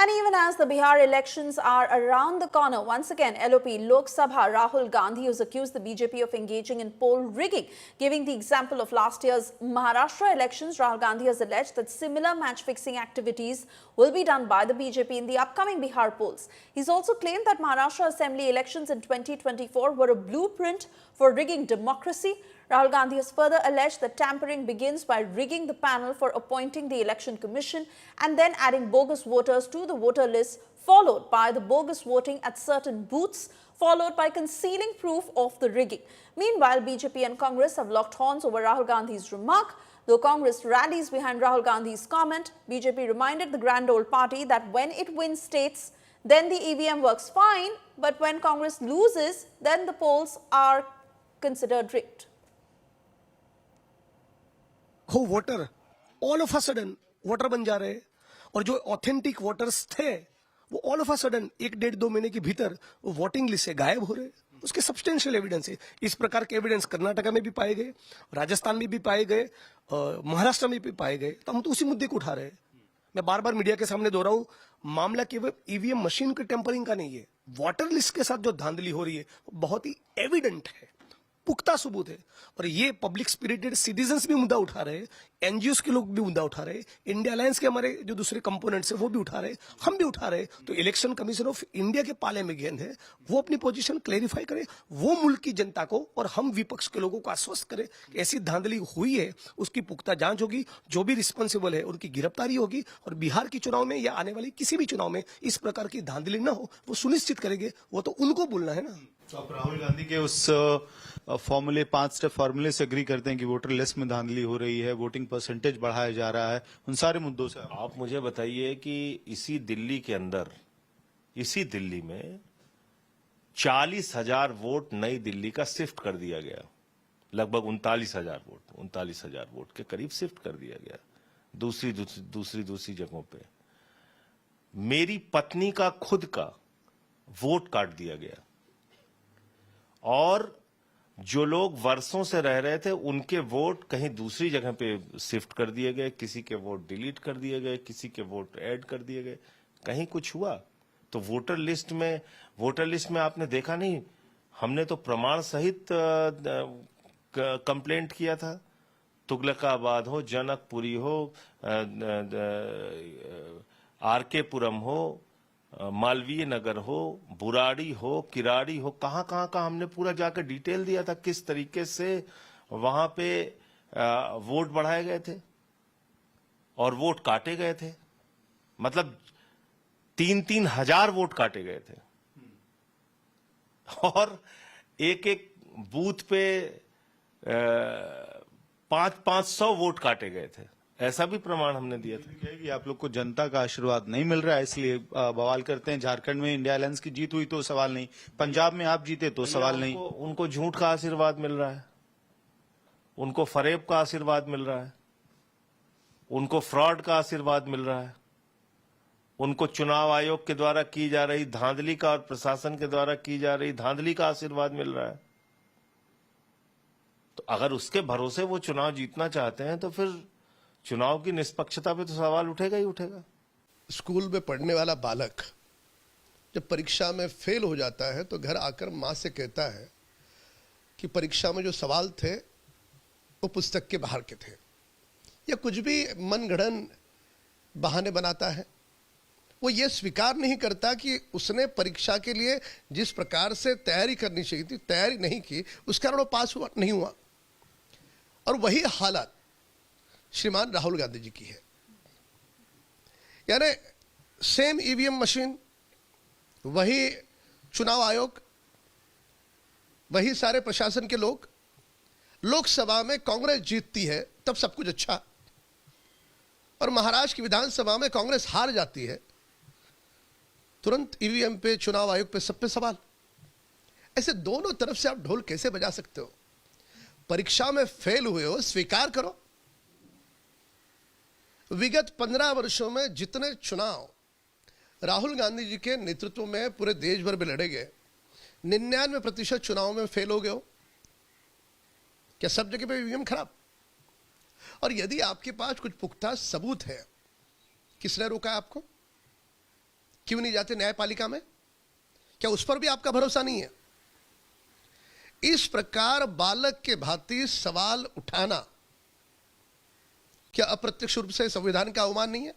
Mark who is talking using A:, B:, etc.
A: And even as the Bihar elections are around the corner, once again, LOP Lok Sabha Rahul Gandhi has accused the BJP of engaging in poll rigging. Giving the example of last year's Maharashtra elections, Rahul Gandhi has alleged that similar match-fixing activities will be done by the BJP in the upcoming Bihar polls. He's also claimed that Maharashtra Assembly elections in 2024 were a blueprint for rigging democracy. Rahul Gandhi has further alleged that tampering begins by rigging the panel for appointing the election commission and then adding bogus voters to the voter list, followed by the bogus voting at certain booths, followed by concealing proof of the rigging. Meanwhile, BJP and Congress have locked horns over Rahul Gandhi's remark. Though Congress rallies behind Rahul Gandhi's comment, BJP reminded the grand old party that when it wins states, then the EVM works fine, but when Congress loses, then the polls are considered rigged.
B: हो voter all of a sudden voter बन जा रहे हैं और जो authentic voters थे वो all of a sudden 1-1.5-2 महीने के भीतर वो वोटिंग लिस्ट से गायब हो रहे हैं। उसके सब्सटेंशियल एविडेंस है। इस प्रकार के एविडेंस कर्नाटका में भी पाए गए, राजस्थान में भी पाए गए, महाराष्ट्र में भी पाए गए। तो हम तो उसी मुद्दे को उठा रहे हैं। मैं बार बार मीडिया के सामने दोहराऊं, मामला केवल ईवीएम मशीन के टेम्परिंग का नहीं है, वोटर लिस्ट के साथ जो धांधली हो रही है बहुत ही एविडेंट है, पुख्ता सबूत है। और ये पब्लिक स्पिरिटेड सिटीजन्स भी मुद्दा उठा रहे हैं, एनजीओ के लोग भी मुद्दा उठा रहे हैं, इंडिया अलायंस के हमारे जो दूसरे कंपोनेंट्स है वो भी उठा रहे हैं, हम भी उठा रहे हैं। तो इलेक्शन कमीशन ऑफ इंडिया के पाले में गेंद है, वो अपनी पोजीशन क्लेरिफाई करे, वो मुल्क की जनता को और हम विपक्ष के लोगों को आश्वस्त करे कि ऐसी धांधली हुई है, उसकी पुख्ता जांच होगी, जो भी रिस्पॉन्सिबल है उनकी गिरफ्तारी होगी और बिहार के चुनाव में या आने वाले किसी भी चुनाव में इस प्रकार की धांधली न हो, वो सुनिश्चित करेंगे। वो तो उनको बोलना है ना।
C: तो आप राहुल गांधी के उस फॉर्मूले 5 स्टेप फॉर्मूले से एग्री करते हैं कि वोटर लिस्ट में धांधली हो रही है, वोटिंग परसेंटेज बढ़ाया जा रहा है, उन सारे मुद्दों से
D: आप मुझे बताइए कि इसी दिल्ली के अंदर, इसी दिल्ली में 40,000 वोट नई दिल्ली का शिफ्ट कर दिया गया, लगभग 39,000 वोट के करीब शिफ्ट कर दिया गया दूसरी जगहों पे। मेरी पत्नी का खुद का वोट काट दिया गया और जो लोग वर्षों से रह रहे थे उनके वोट कहीं दूसरी जगह पे शिफ्ट कर दिए गए, किसी के वोट डिलीट कर दिए गए, किसी के वोट ऐड कर दिए गए, कहीं कुछ हुआ। तो वोटर लिस्ट में आपने देखा नहीं, हमने तो प्रमाण सहित कंप्लेंट किया था। तुगलकाबाद हो, जनकपुरी हो, आरके पुरम हो, मालवीय नगर हो, बुराड़ी हो, किराड़ी हो, कहां का हमने पूरा जाकर डिटेल दिया था किस तरीके से वहां पे वोट बढ़ाए गए थे और वोट काटे गए थे। मतलब 3-3 हजार वोट काटे गए थे और एक बूथ पे 500 वोट काटे गए थे। ऐसा भी प्रमाण हमने दिया था
C: कि आप लोग को जनता का आशीर्वाद नहीं मिल रहा है, इसलिए बवाल करते हैं। झारखंड में इंडिया अलायंस की जीत हुई तो सवाल नहीं, पंजाब में आप जीते तो सवाल नहीं।
D: उनको झूठ का आशीर्वाद मिल रहा है, उनको फरेब का आशीर्वाद मिल रहा है, उनको फ्रॉड का आशीर्वाद मिल रहा है, उनको चुनाव आयोग के द्वारा की जा रही धांधली का और प्रशासन के द्वारा की जा रही धांधली का आशीर्वाद मिल रहा है। तो अगर उसके भरोसे वो चुनाव जीतना चाहते हैं तो फिर चुनाव की निष्पक्षता पे तो सवाल उठेगा ही उठेगा।
E: स्कूल में पढ़ने वाला बालक जब परीक्षा में फेल हो जाता है तो घर आकर माँ से कहता है कि परीक्षा में जो सवाल थे वो पुस्तक के बाहर के थे, या कुछ भी मनगढ़ंत बहाने बनाता है। वो ये स्वीकार नहीं करता कि उसने परीक्षा के लिए जिस प्रकार से तैयारी करनी चाहिए थी, तैयारी नहीं की, उस कारण वो पास हुआ नहीं हुआ। और वही हालत श्रीमान राहुल गांधी जी की है। यानी सेम ईवीएम मशीन, वही चुनाव आयोग, वही सारे प्रशासन के लोग। लोकसभा में कांग्रेस जीतती है तब सब कुछ अच्छा, और महाराष्ट्र की विधानसभा में कांग्रेस हार जाती है, तुरंत ईवीएम पे, चुनाव आयोग पे, सब पे सवाल। ऐसे दोनों तरफ से आप ढोल कैसे बजा सकते हो? परीक्षा में फेल हुए हो, स्वीकार करो। विगत 15 वर्षों में जितने चुनाव राहुल गांधी जी के नेतृत्व में पूरे देश भर में लड़े गए, 99% चुनाव में फेल हो गए हो। क्या सब जगह पे ईवीएम खराब? और यदि आपके पास कुछ पुख्ता सबूत है, किसने रोका आपको? क्यों नहीं जाते न्यायपालिका में? क्या उस पर भी आपका भरोसा नहीं है? इस प्रकार बालक के भांति सवाल उठाना क्या अप्रत्यक्ष रूप से संविधान का अवमान नहीं है?